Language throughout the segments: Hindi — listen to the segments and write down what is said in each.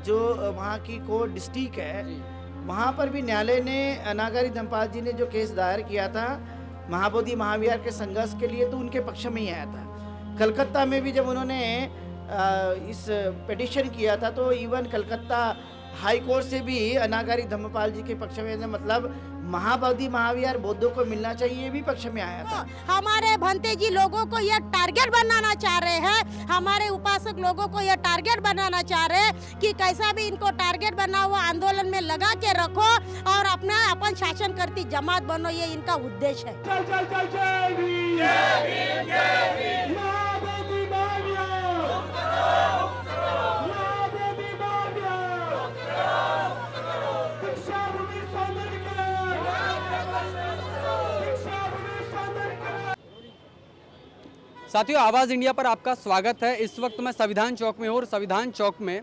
जो वहाँ की कोर्ट डिस्ट्रिक्ट है, वहाँ पर भी न्यायालय ने नागारी धर्मपाल जी ने जो केस दायर किया था महाबोधि महाविहार के संघर्ष के लिए, तो उनके पक्ष में ही आया था। कलकत्ता में भी जब उन्होंने इस पिटिशन किया था, तो इवन कलकत्ता हाई कोर्ट से भी अनागारी धर्मपाल जी के पक्ष में, मतलब महाबोधि महाविहार बौद्धों को मिलना चाहिए, ये भी पक्ष में आया था। हमारे भंते जी लोगों को ये टारगेट बनाना चाह रहे हैं, हमारे उपासक लोगों को ये टारगेट बनाना चाह रहे हैं कि कैसा भी इनको टारगेट बना हुआ आंदोलन में लगा के रखो और अपना अपन शासन करती जमात बनो, ये इनका उद्देश्य है। चल चल चल जय भीम जय भीम जय भीम महाबोधि महाविहार महाबोधि महाविहार शिक्षा भूमि सौंदर्यीकरण शिक्षा भूमि सौंदर्यीकरण। साथियों, आवाज़ इंडिया पर आपका स्वागत है। इस वक्त मैं संविधान चौक में हूँ और संविधान चौक में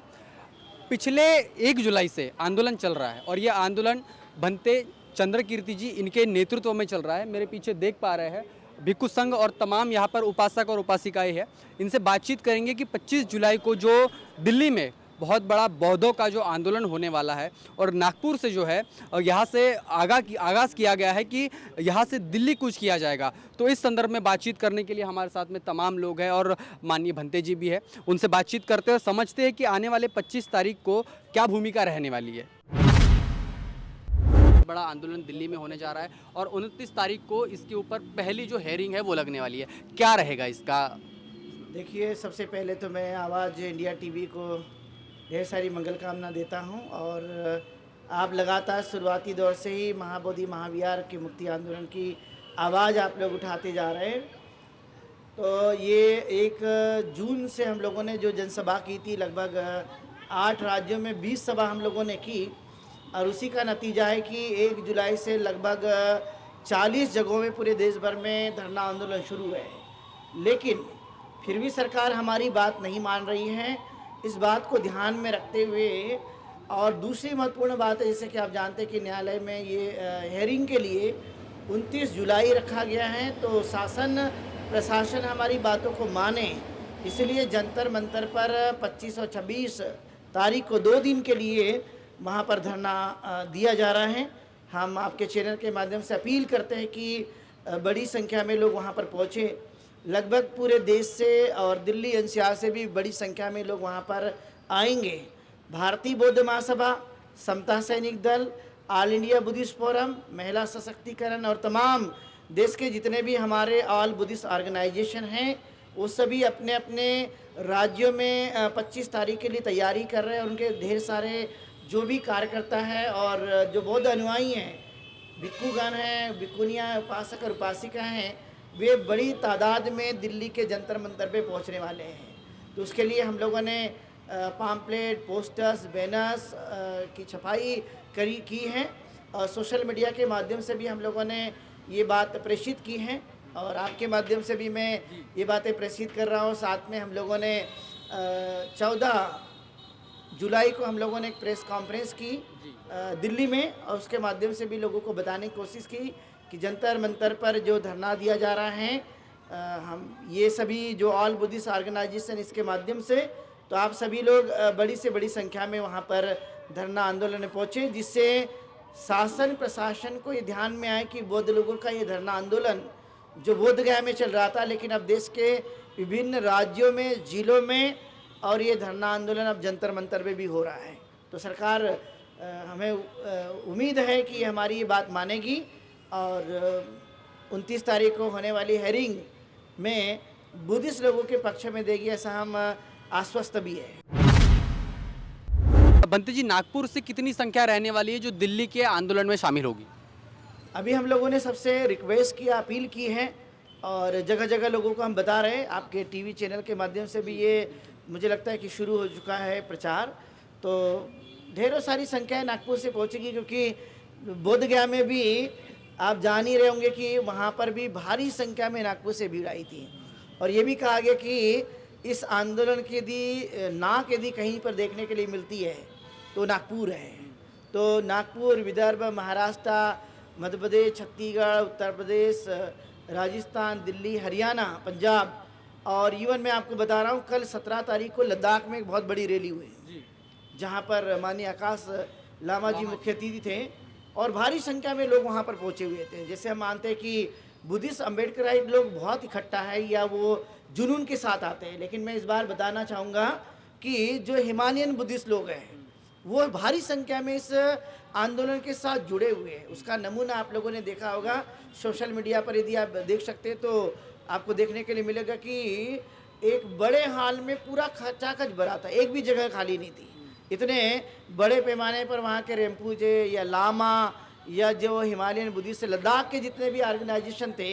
पिछले 1 जुलाई से आंदोलन चल रहा है और ये आंदोलन भंते चंद्रकीर्ति जी इनके नेतृत्व में चल रहा है। मेरे पीछे देख पा रहे हैं भिक्षु संघ और तमाम यहाँ पर उपासक और उपासिकाएं हैं। इनसे बातचीत करेंगे कि 25 जुलाई को जो दिल्ली में बहुत बड़ा बौद्धों का जो आंदोलन होने वाला है और नागपुर से जो है यहाँ से आगाज़ किया गया है कि यहाँ से दिल्ली कूच किया जाएगा। तो इस संदर्भ में बातचीत करने के लिए हमारे साथ में तमाम लोग हैं और माननीय भंते जी भी है। उनसे बातचीत करते हैं और समझते हैं कि आने वाले 25 तारीख को क्या भूमिका रहने वाली है। बड़ा आंदोलन दिल्ली में होने जा रहा है और 29 तारीख को इसके ऊपर पहली जो हेयरिंग है वो लगने वाली है। क्या रहेगा इसका? देखिए, सबसे पहले तो मैं आवाज़ इंडिया टीवी को ढेर सारी मंगल कामना देता हूं और आप लगातार शुरुआती दौर से ही महाबोधि महाविहार के मुक्ति आंदोलन की आवाज़ आप लोग उठाते जा रहे हैं। तो ये 1 जून से हम लोगों ने जो जनसभा की थी, लगभग 8 राज्यों में 20 सभा हम लोगों ने की और उसी का नतीजा है कि 1 जुलाई से लगभग 40 जगहों में पूरे देश भर में धरना आंदोलन शुरू है। लेकिन फिर भी सरकार हमारी बात नहीं मान रही है। इस बात को ध्यान में रखते हुए और दूसरी महत्वपूर्ण बात है, जैसे कि आप जानते हैं कि न्यायालय में ये हेयरिंग के लिए 29 जुलाई रखा गया है, तो शासन प्रशासन हमारी बातों को माने, इसलिए जंतर मंतर पर 25 और 26 तारीख को 2 दिन के लिए वहाँ पर धरना दिया जा रहा है। हम आपके चैनल के माध्यम से अपील करते हैं कि बड़ी संख्या में लोग वहाँ पर पहुँचे। लगभग पूरे देश से और दिल्ली एनसीआर से भी बड़ी संख्या में लोग वहाँ पर आएंगे। भारतीय बौद्ध महासभा, समता सैनिक दल, ऑल इंडिया बुद्धिस्ट फोरम, महिला सशक्तिकरण और तमाम देश के जितने भी हमारे ऑल बुद्धिस्ट ऑर्गेनाइजेशन हैं, वो सभी अपने अपने राज्यों में 25 तारीख के लिए तैयारी कर रहे हैं। उनके ढेर सारे जो भी कार्यकर्ता हैं और जो बौद्ध अनुयायी हैं, भिक्षुगण हैं, भिक्षुनियाँ, उपासक और उपासिका हैं, वे बड़ी तादाद में दिल्ली के जंतर मंतर पे पहुंचने वाले हैं। तो उसके लिए हम लोगों ने पाम्पलेट, पोस्टर्स, बैनर्स की छपाई की है और सोशल मीडिया के माध्यम से भी हम लोगों ने ये बात प्रेषित की है और आपके माध्यम से भी मैं ये बातें प्रेषित कर रहा हूँ। साथ में हम लोगों ने 14 जुलाई को हम लोगों ने एक प्रेस कॉन्फ्रेंस की दिल्ली में और उसके माध्यम से भी लोगों को बताने की कोशिश की कि जंतर मंतर पर जो धरना दिया जा रहा है, हम ये सभी जो ऑल बुद्धिस्ट ऑर्गेनाइजेशन इसके माध्यम से, तो आप सभी लोग बड़ी से बड़ी संख्या में वहाँ पर धरना आंदोलन में पहुँचे, जिससे शासन प्रशासन को ये ध्यान में आए कि बौद्ध लोगों का ये धरना आंदोलन जो बोध गया में चल रहा था, लेकिन अब देश के विभिन्न राज्यों में, जिलों में और ये धरना आंदोलन अब जंतर मंतर पे भी हो रहा है। तो सरकार हमें उम्मीद है कि हमारी ये बात मानेगी और 29 तारीख को होने वाली हेयरिंग में बुद्धिस्ट लोगों के पक्ष में देगी, ऐसा हम आश्वस्त भी है। भंते जी, नागपुर से कितनी संख्या रहने वाली है जो दिल्ली के आंदोलन में शामिल होगी? अभी हम लोगों ने सबसे रिक्वेस्ट किया, अपील की है और जगह जगह लोगों को हम बता रहे हैं। आपके टीवी चैनल के माध्यम से भी ये मुझे लगता है कि शुरू हो चुका है प्रचार। तो ढेरों सारी संख्याएं नागपुर से पहुंचेगी, क्योंकि बोध गया में भी आप जान ही रहे होंगे कि वहाँ पर भी भारी संख्या में नागपुर से भीड़ आई थी और ये भी कहा गया कि इस आंदोलन की यदि कहीं पर देखने के लिए मिलती है तो नागपुर है। तो नागपुर, विदर्भ, महाराष्ट्र, मध्य प्रदेश, छत्तीसगढ़, उत्तर प्रदेश, राजस्थान, दिल्ली, हरियाणा, पंजाब और इवन मैं आपको बता रहा हूँ, कल 17 तारीख को लद्दाख में एक बहुत बड़ी रैली हुई जहाँ पर माननीय आकाश लामा जी मुख्य अतिथि थे और भारी संख्या में लोग वहाँ पर पहुँचे हुए थे। जैसे हम मानते हैं कि बुद्धिस्ट अम्बेडकराइट लोग बहुत इकट्ठा है या वो जुनून के साथ आते हैं, लेकिन मैं इस बार बताना चाहूँगा कि जो हिमालयन बुद्धिस्ट लोग हैं वो भारी संख्या में इस आंदोलन के साथ जुड़े हुए हैं। उसका नमूना आप लोगों ने देखा होगा सोशल मीडिया पर, यदि आप देख सकते हैं तो आपको देखने के लिए मिलेगा कि एक बड़े हॉल में पूरा खचाखच भरा था, एक भी जगह खाली नहीं थी। इतने बड़े पैमाने पर वहाँ के रेम्पूजे या लामा या जो हिमालयन बुद्धिस्ट लद्दाख के जितने भी ऑर्गेनाइजेशन थे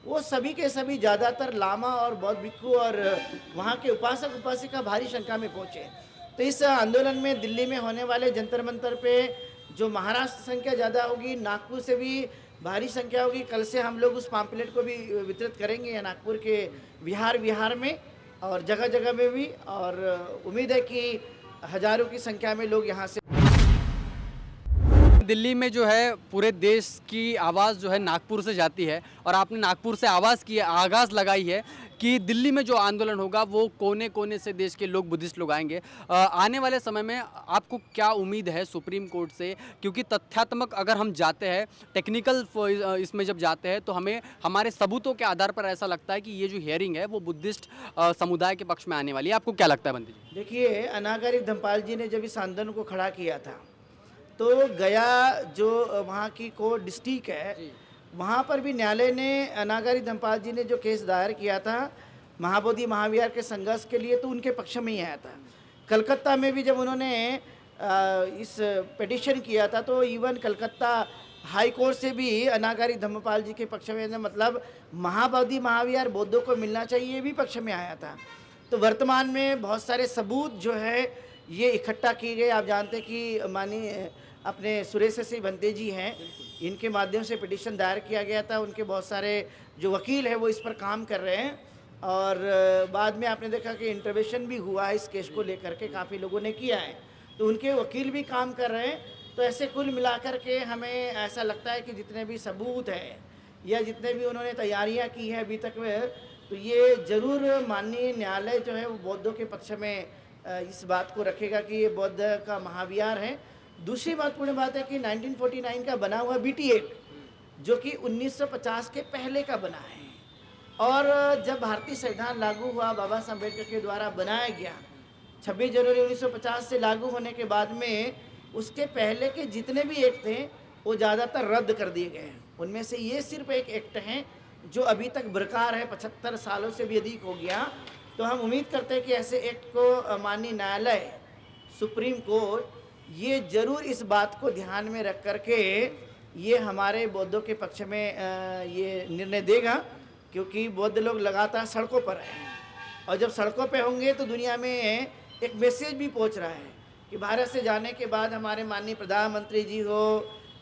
वो सभी के सभी ज़्यादातर लामा और बौद्ध भिक्खु और वहाँ के उपासक उपासिका भारी संख्या में पहुँचे। तो इस आंदोलन में दिल्ली में होने वाले जंतर मंतर पे जो महाराष्ट्र संख्या ज़्यादा होगी, नागपुर से भी भारी संख्या होगी। कल से हम लोग उस पम्पलेट को भी वितरित करेंगे या नागपुर के विहार में और जगह जगह में भी, और उम्मीद है कि हज़ारों की संख्या में लोग यहाँ से। दिल्ली में जो है पूरे देश की आवाज़ जो है नागपुर से जाती है और आपने नागपुर से आगाज़ लगाई है कि दिल्ली में जो आंदोलन होगा वो कोने कोने से देश के लोग, बुद्धिस्ट लोग आएंगे। आने वाले समय में आपको क्या उम्मीद है सुप्रीम कोर्ट से? क्योंकि तथ्यात्मक अगर हम जाते हैं, टेक्निकल इसमें जब जाते हैं तो हमें हमारे सबूतों के आधार पर ऐसा लगता है कि ये जो हियरिंग है वो बुद्धिस्ट समुदाय के पक्ष में आने वाली है। आपको क्या लगता है बंदी जी? देखिए, अनागरिक धम्पाल जी ने जब इस आंदोलन को खड़ा किया था तो गया जो वहाँ की को डिस्ट्रिक्ट है वहाँ पर भी न्यायालय ने अनागरिक धम्पाल जी ने जो केस दायर किया था महाबोधि महाविहार के संघर्ष के लिए, तो उनके पक्ष में ही आया था। कलकत्ता में भी जब उन्होंने इस पिटीशन किया था तो इवन कलकत्ता हाई कोर्ट से भी अनागरिक धम्मपाल जी के पक्ष में, मतलब महाबोधि महाविहार बौद्धों को मिलना चाहिए, ये भी पक्ष में आया था। तो वर्तमान में बहुत सारे सबूत जो है ये इकट्ठा किए गए। आप जानते हैं कि माननीय अपने सुरेश सिंह भंते जी हैं, इनके माध्यम से पिटीशन दायर किया गया था। उनके बहुत सारे जो वकील हैं वो इस पर काम कर रहे हैं और बाद में आपने देखा कि इंटरवेंशन भी हुआ है इस केस को लेकर के, काफ़ी लोगों ने किया है, तो उनके वकील भी काम कर रहे हैं। तो ऐसे कुल मिलाकर के हमें ऐसा लगता है कि जितने भी सबूत हैं या जितने भी उन्होंने तैयारियां की है अभी तक में, तो ये ज़रूर माननीय न्यायालय जो है वो बौद्धों के पक्ष में इस बात को रखेगा कि ये बौद्ध का महाविहार है। दूसरी महत्वपूर्ण बात है कि 1949 का बना हुआ बीटी एक्ट जो कि 1950 के पहले का बना है, और जब भारतीय संविधान लागू हुआ बाबा साहब अम्बेडकर के द्वारा बनाया गया 26 जनवरी 1950 से लागू होने के बाद में उसके पहले के जितने भी एक्ट थे वो ज़्यादातर रद्द कर दिए गए हैं। उनमें से ये सिर्फ एक एक्ट है जो अभी तक बरकरार है, 75 सालों से भी अधिक हो गया। तो हम उम्मीद करते हैं कि ऐसे एक्ट को माननीय न्यायालय सुप्रीम कोर्ट ये ज़रूर इस बात को ध्यान में रख कर के ये हमारे बौद्धों के पक्ष में ये निर्णय देगा, क्योंकि बौद्ध लोग लगातार सड़कों पर हैं और जब सड़कों पे होंगे तो दुनिया में एक मैसेज भी पहुंच रहा है कि भारत से जाने के बाद हमारे माननीय प्रधानमंत्री जी हो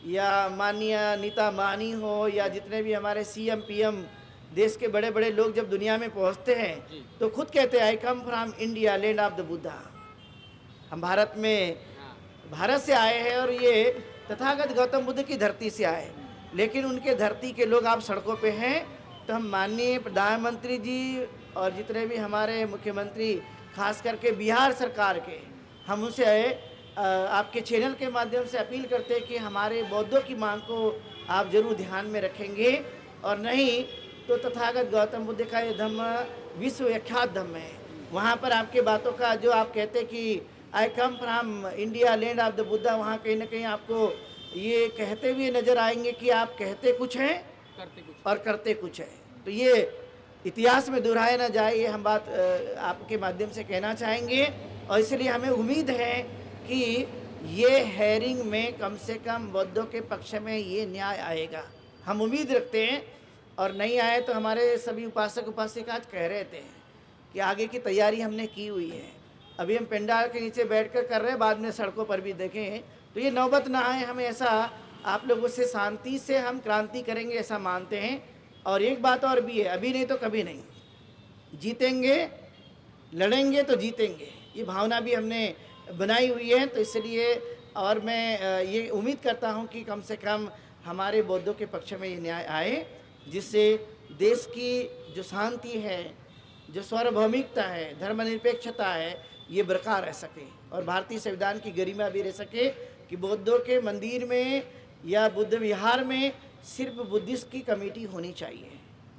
या माननीय नीता अंबानी हो या जितने भी हमारे सीएम पीएम देश के बड़े बड़े लोग जब दुनिया में पहुंचते हैं तो खुद कहते हैं I come from India land of the Buddha. हम भारत से आए हैं और ये तथागत गौतम बुद्ध की धरती से आए, लेकिन उनके धरती के लोग आप सड़कों पे हैं। तो हम माननीय प्रधानमंत्री जी और जितने भी हमारे मुख्यमंत्री खास करके बिहार सरकार के, हम उनसे आपके चैनल के माध्यम से अपील करते हैं कि हमारे बौद्धों की मांग को आप जरूर ध्यान में रखेंगे, और नहीं तो तथागत गौतम बुद्ध का ये धम्म विश्व विख्यात धम्म है। वहाँ पर आपके बातों का जो आप कहते कि I come from India land of the Buddha, वहाँ कहीं ना कहीं आपको ये कहते हुए नज़र आएंगे कि आप कहते कुछ हैं और करते कुछ है। तो ये इतिहास में दोहराया ना जाए, ये हम बात आपके माध्यम से कहना चाहेंगे। और इसलिए हमें उम्मीद है कि ये हेयरिंग में कम से कम बौद्धों के पक्ष में ये न्याय आएगा, हम उम्मीद रखते हैं। और नहीं आए तो हमारे सभी उपासक उपासिका आज कह रहे थे कि आगे की तैयारी हमने की हुई है, अभी हम पंडाल के नीचे बैठकर कर रहे हैं, बाद में सड़कों पर भी देखें तो ये नौबत ना आए। हमें ऐसा आप लोगों से शांति से हम क्रांति करेंगे ऐसा मानते हैं। और एक बात और भी है, अभी नहीं तो कभी नहीं, जीतेंगे, लड़ेंगे तो जीतेंगे, ये भावना भी हमने बनाई हुई है। तो इसलिए और मैं ये उम्मीद करता हूँ कि कम से कम हमारे बौद्धों के पक्ष में ये न्याय आए, जिससे देश की जो शांति है, जो सार्वभौमिकता है, धर्मनिरपेक्षता है, ये बरकरार रह सके और भारतीय संविधान की गरिमा भी रह सके कि बौद्धों के मंदिर में या बुद्ध विहार में सिर्फ बुद्धिस्ट की कमेटी होनी चाहिए,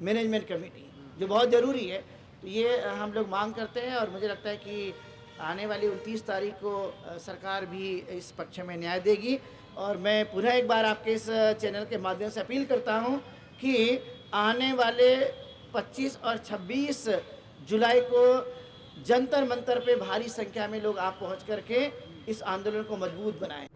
मैनेजमेंट कमेटी, जो बहुत ज़रूरी है। तो ये हम लोग मांग करते हैं और मुझे लगता है कि आने वाली 29 तारीख को सरकार भी इस पक्ष में न्याय देगी। और मैं पुनः एक बार आपके इस चैनल के माध्यम से अपील करता हूं कि आने वाले 25 और 26 जुलाई को जंतर मंतर पे भारी संख्या में लोग आप पहुंच करके इस आंदोलन को मजबूत बनाएं।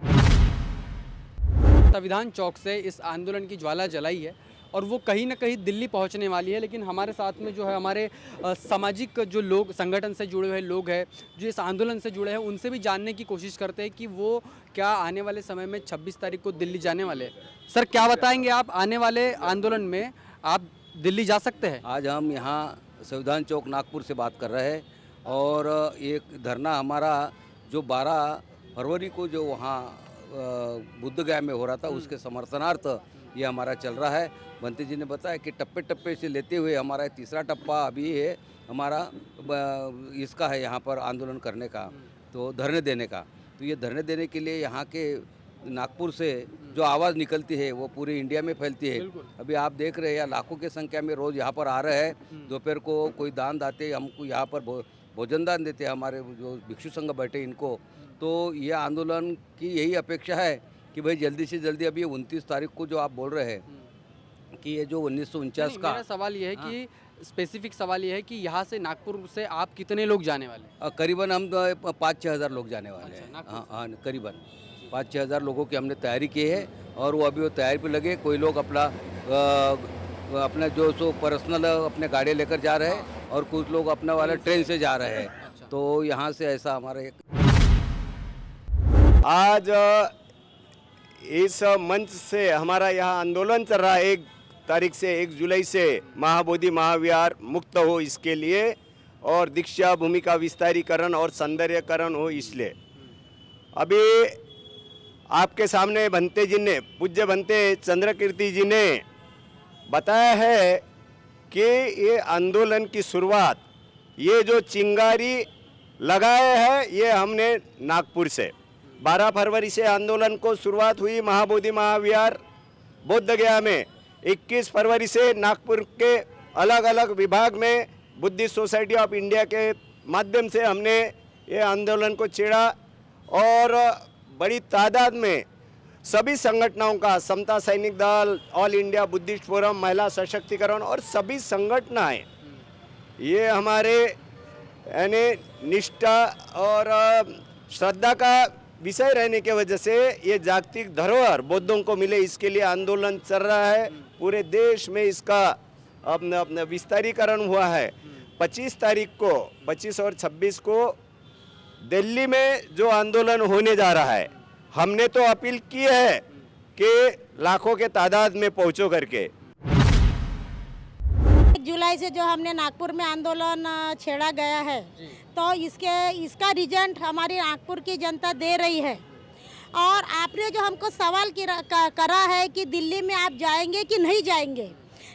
संविधान चौक से इस आंदोलन की ज्वाला जलाई है और वो कहीं ना कहीं दिल्ली पहुंचने वाली है। लेकिन हमारे साथ में जो है हमारे सामाजिक जो लोग संगठन से जुड़े हुए लोग हैं, जो इस आंदोलन से जुड़े हैं, उनसे भी जानने की कोशिश करते हैं कि वो क्या आने वाले समय में 26 तारीख को दिल्ली जाने वाले हैं। सर, क्या बताएंगे आप, आने वाले आंदोलन में आप दिल्ली जा सकते हैं? आज हम यहाँ संविधान चौक नागपुर से बात कर रहे हैं और एक धरना हमारा जो 12 फरवरी को जो वहाँ बुद्ध गया में हो रहा था उसके समर्थनार्थ ये हमारा चल रहा है। बंती जी ने बताया कि टप्पे टप्पे से लेते हुए हमारा तीसरा टप्पा अभी है हमारा इसका है यहाँ पर आंदोलन करने का, तो धरने देने का। तो ये धरने देने के लिए यहाँ के नागपुर से जो आवाज़ निकलती है वो पूरे इंडिया में फैलती है। अभी आप देख रहे हैं लाखों की संख्या में रोज़ यहाँ पर आ रहे हैं। दोपहर को कोई दान दाते हमको यहाँ पर भोजन दान देते हैं, हमारे जो भिक्षु संघ बैठे इनको। तो ये आंदोलन की यही अपेक्षा है कि भाई जल्दी से जल्दी अभी 29 तारीख को जो आप बोल रहे हैं कि ये जो 1949 का, मेरा सवाल ये है कि स्पेसिफिक सवाल ये है कि यहाँ से नागपुर से आप कितने लोग जाने वाले हैं? करीबन हम 5-6 हज़ार लोग जाने वाले हैं। हाँ, करीबन 5-6 हज़ार लोगों की हमने तैयारी की है और वो अभी वो तैयारी पे लगे। कोई लोग अपना जो सो पर्सनल अपने गाड़ी लेकर जा रहे हैं और कुछ लोग अपना वाला ट्रेन से जा रहे हैं। तो यहाँ से ऐसा हमारा आज इस मंच से हमारा यहाँ आंदोलन चल रहा है। 1 तारीख से 1 जुलाई से महाबोधि महाविहार मुक्त हो इसके लिए और दीक्षा भूमि का विस्तारीकरण और सौंदर्यकरण हो इसलिए। अभी आपके सामने भंते जी ने, पूज्य भंते चंद्रकीर्ति जी ने बताया है कि ये आंदोलन की शुरुआत, ये जो चिंगारी लगाए है ये हमने नागपुर से 12 फरवरी से आंदोलन को शुरुआत हुई महाबोधि महाविहार बोध गया में। 21 फरवरी से नागपुर के अलग अलग विभाग में बुद्धिस्ट सोसाइटी ऑफ इंडिया के माध्यम से हमने ये आंदोलन को छेड़ा और बड़ी तादाद में सभी संगठनों का, समता सैनिक दल, ऑल इंडिया बुद्धिस्ट फोरम, महिला सशक्तिकरण और सभी संगठनाएं ये हमारे यानी निष्ठा और श्रद्धा का विषय रहने की वजह से ये जागतिक धरोहर बौद्धों को मिले इसके लिए आंदोलन चल रहा है। पूरे देश में इसका अपना विस्तारीकरण हुआ है। 25 तारीख को, 25 और 26 को दिल्ली में जो आंदोलन होने जा रहा है, हमने तो अपील की है कि लाखों के तादाद में पहुंचो करके। 1 जुलाई से जो हमने नागपुर में आंदोलन छेड़ा गया है तो इसका रिजल्ट हमारी नागपुर की जनता दे रही है। और आपने जो हमको सवाल करा है कि दिल्ली में आप जाएंगे कि नहीं जाएंगे,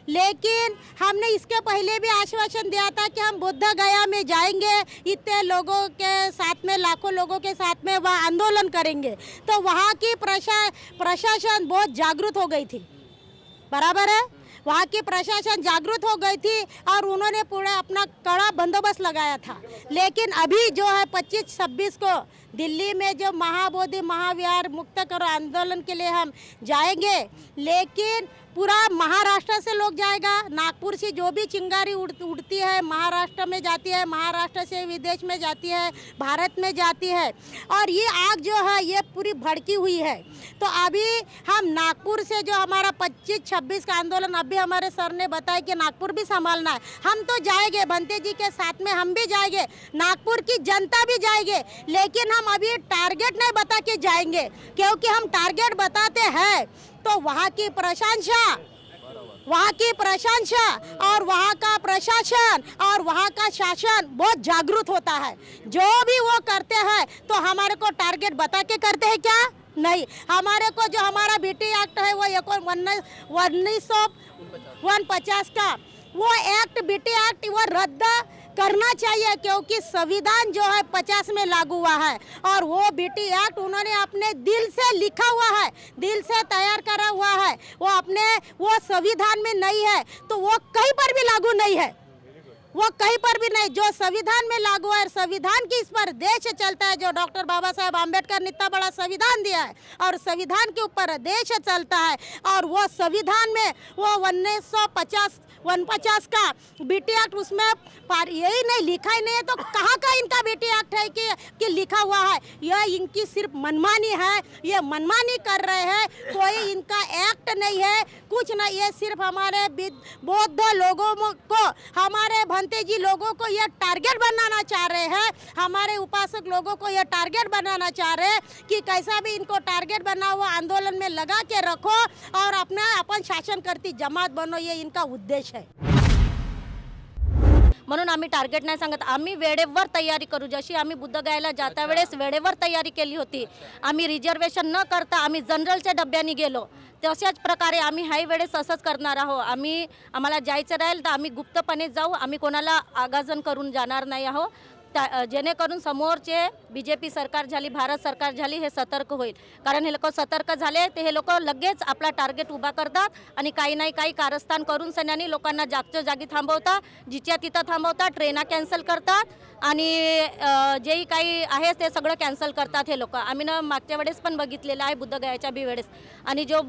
लेकिन हमने इसके पहले भी आश्वासन दिया था कि हम बुद्ध गया में जाएंगे, इतने लोगों के साथ में, लाखों लोगों के साथ में वह आंदोलन करेंगे। तो वहाँ की प्रशासन बहुत जागरूक हो गई थी, बराबर है, वहाँ की प्रशासन जागरूक हो गई थी और उन्होंने पूरा अपना कड़ा बंदोबस्त लगाया था। लेकिन अभी जो है 25-26 को दिल्ली में जो महाबोधि महाविहार मुक्त करो आंदोलन के लिए हम जाएंगे, लेकिन पूरा महाराष्ट्र से लोग जाएगा। नागपुर से जो भी चिंगारी उड़ती है महाराष्ट्र में जाती है, महाराष्ट्र से विदेश में जाती है, भारत में जाती है और ये आग जो है ये पूरी भड़की हुई है। तो अभी हम नागपुर से जो हमारा 25-26 का आंदोलन, अभी हमारे सर ने बताया कि नागपुर भी संभालना है। हम तो जाएंगे, भंते जी के साथ में हम भी जाएंगे, नागपुर की जनता भी जाएंगे, लेकिन हम अभी टारगेट नहीं बता के जाएंगे, क्योंकि हम टारगेट बताते हैं तो वहाँ की प्रशंसा और वहाँ का प्रशासन और वहाँ का शासन बहुत जागरूक होता है। जो भी वो करते हैं तो हमारे को टारगेट बता के करते हैं क्या? नहीं, हमारे को जो हमारा बीटी एक्ट है वो 1949 का वो एक्ट, बीटी एक्ट वो रद्द करना चाहिए, क्योंकि संविधान जो है 50 में लागू हुआ है और वो बीटी एक्ट उन्होंने अपने दिल से लिखा हुआ है, दिल से तैयार करा हुआ है। वो संविधान में नहीं है तो वो कहीं पर भी लागू नहीं है, वो कहीं पर भी नहीं। जो संविधान में लागू है, संविधान की इस पर देश चलता है। जो डॉक्टर बाबा साहेब आम्बेडकर ने इतना बड़ा संविधान दिया है और संविधान के ऊपर देश चलता है। और वो संविधान में वो 1950 का बीटी एक्ट उसमें यही नहीं लिखा ही नहीं है, तो कहाँ का इनका बीटी एक्ट है कि लिखा हुआ है? यह इनकी सिर्फ मनमानी है, ये मनमानी कर रहे हैं, कोई इनका एक्ट नहीं है, कुछ नहीं। ये सिर्फ हमारे बौद्ध लोगों को, हमारे भंते जी लोगों को ये टारगेट बनाना चाह रहे हैं, हमारे उपासक लोगों को ये टारगेट बनाना चाह रहे हैं कि कैसा भी इनको टारगेट बना हुआ आंदोलन में लगा के रखो और अपन शासन करती जमात बनो, ये इनका उद्देश्य है। म्हणून आम्ही टार्गेट नाही सांगत, आम्ही वेळेवर तयारी करू। जशी आम्ही बुद्धगयाला जाता वेळेस वेळेवर तयारी केली होती, आम्ही रिझर्वेशन न करता आम्ही जनरलच्या डब्याने गेलो, तशाच प्रकारे आम्ही हाय वेळेस असंच करणार आहोत। आम्हाला जायचं राहील तर आम्ही गुप्तपणे जाऊ, आम्ही कोणाला आगाजन करून जाणार नाही आहोत, जेणेकरून समोरचे बीजेपी सरकार झाली, भारत सरकार झाली, हे सतर्क होईल। कारण हे लोक सतर्क झाले ते हे लोक लगेच आपला टार्गेट उभा करतात आणि काही नाही काही कारस्थान करून सन्यानी लोकांना जागच्या जागी थांबवतात, जिच्या तिथं थांबवतात, ट्रेना कॅन्सल करतात आणि जेही काही आहे ते सगळं कॅन्सल करतात हे लोक। आम्ही ना मागच्या वेळेस पण बघितलेलं आहे बुद्धगयाच्या बी वेळेस। आणि जो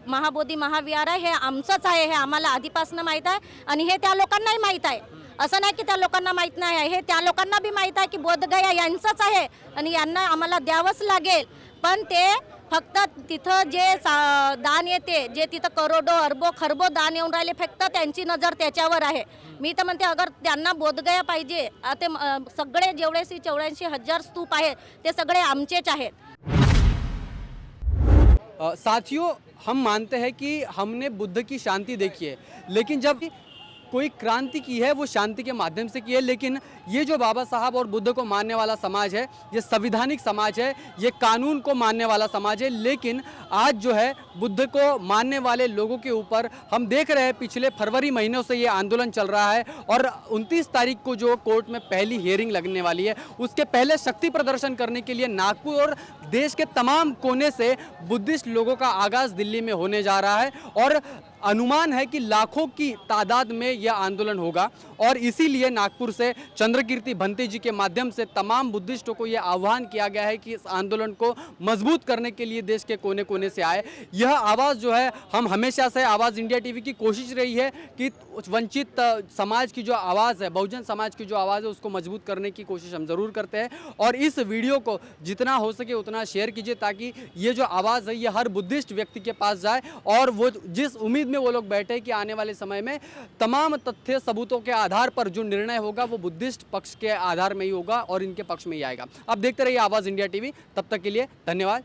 महाबोधी महाविहार आहे हे आमचंच आहे, हे आम्हाला आधीपासून माहीत आहे आणि हे त्या लोकांनाही माहीत आहे। असं नाही की त्या लोकांना माहीत नाही आहे, हे त्या लोकांना बी माहीत आहे की बोधगया यांचंच आहे आणि यांना आम्हाला द्यावंच लागेल। पण ते फक्त तिथं जे दान येते, जे तिथं करोडो अरबो खरबो दान येऊन राहिले, फक्त त्यांची नजर त्याच्यावर आहे। मी तर म्हणते अगर त्यांना बोधगया पाहिजे, ते सगळे जेवढे 84,000 स्तूप आहेत ते सगळे आमचेच आहेत। साथियों, हम मानते हैं कि हमने बुद्ध की शांति देखी है, लेकिन जब कोई क्रांति की है वो शांति के माध्यम से की है। लेकिन ये जो बाबा साहब और बुद्ध को मानने वाला समाज है, ये संवैधानिक समाज है, ये कानून को मानने वाला समाज है। लेकिन आज जो है बुद्ध को मानने वाले लोगों के ऊपर हम देख रहे हैं पिछले फरवरी महीनों से ये आंदोलन चल रहा है और 29 तारीख को जो कोर्ट में पहली हियरिंग लगने वाली है, उसके पहले शक्ति प्रदर्शन करने के लिए नागपुर और देश के तमाम कोने से बुद्धिस्ट लोगों का आगाज़ दिल्ली में होने जा रहा है और अनुमान है कि लाखों की तादाद में यह आंदोलन होगा। और इसीलिए नागपुर से चंद्रकीर्ति भंते जी के माध्यम से तमाम बुद्धिस्टों को यह आह्वान किया गया है कि इस आंदोलन को मजबूत करने के लिए देश के कोने कोने से आए। यह आवाज़ जो है, हम हमेशा से आवाज़ इंडिया टीवी की कोशिश रही है कि वंचित समाज की जो आवाज़ है, बहुजन समाज की जो आवाज़ है, उसको मजबूत करने की कोशिश हम ज़रूर करते हैं। और इस वीडियो को जितना हो सके उतना शेयर कीजिए ताकि ये जो आवाज़ है ये हर बुद्धिस्ट व्यक्ति के पास जाए और वो जिस उम्मीद में वो लोग बैठे कि आने वाले समय में तमाम तथ्य सबूतों के आधार पर जो निर्णय होगा वो बुद्धिस्ट पक्ष के आधार में ही होगा और इनके पक्ष में ही आएगा। आप देखते रहिए आवाज़ इंडिया टीवी। तब तक के लिए धन्यवाद।